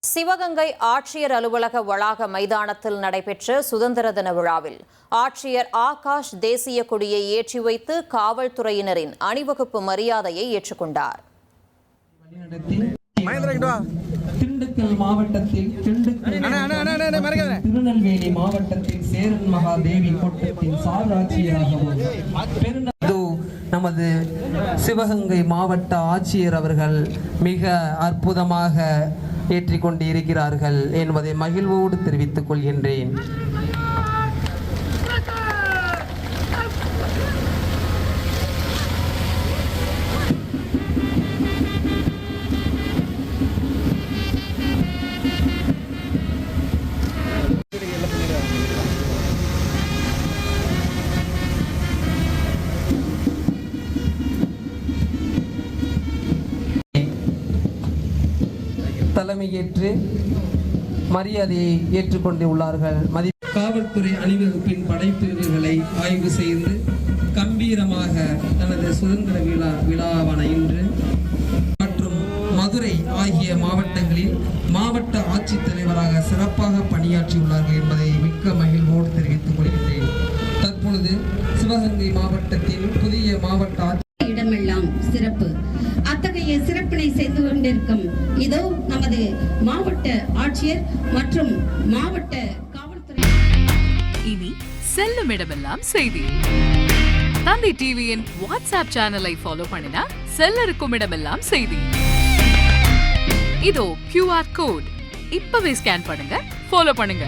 சிவகங்கை ஆட்சியர் அலுவலக வளாக மைதானத்தில் நடைபெற்ற சுதந்திர தின விழாவில் ஆட்சியர் ஆகாஷ் தேசிய கொடியை ஏற்றி வைத்து காவல்துறையினரின் அணிவகுப்பு மரியாதையை ஏற்றுக்கொண்டார். திண்டுக்கல் மாவட்டத்தில் திருநெல்வேலி மாவட்டத்தில் சேரன் மகாதேவி கோட்டத்தின் சார் ஆட்சியராகவும் நமது சிவகங்கை மாவட்ட ஆட்சியர் அவர்கள் மிக அற்புதமாக ஏற்றிக்கொண்டு இருக்கிறார்கள் என்பதை மகிழ்வோடு தெரிவித்துக் கொள்கின்றேன். தலைமையேற்று மரியாதையை ஏற்றுக்கொண்டு உள்ளார்கள். காவல்துறை அணிவகுப்பின் படைப்பிரிவுகளை ஆய்வு செய்து கம்பீரமாக தனது சுதந்திர விழாவான இன்று மற்றும் மதுரை ஆகிய மாவட்டங்களில் மாவட்ட ஆட்சித்தலைவராக சிறப்பாக பணியாற்றியுள்ளார்கள் என்பதை மிக்க மகிழ்வோடு தெரிவித்துக் கொள்கின்றேன். தற்பொழுது சிவகங்கை மாவட்டத்தின் புதிய மாவட்ட இடமெல்லாம் சிறப்பு. அத்தகைய சிறப்பினை செய்து கொண்டிருக்கும் இதோ நமது மாவட்ட ஆட்சியர் மற்றும் மாவட்ட காவல்துறை. இனி செல்லும் இடமெல்லாம் செய்தி. தந்தி டிவியின் வாட்ஸ்அப் சேனலை ஃபாலோ பண்ணினா செல்ல இருக்கும் இடமெல்லாம் செய்தி. இதோ QR கோட் இப்பவே ஸ்கேன் பண்ணுங்க, ஃபாலோ பண்ணுங்க.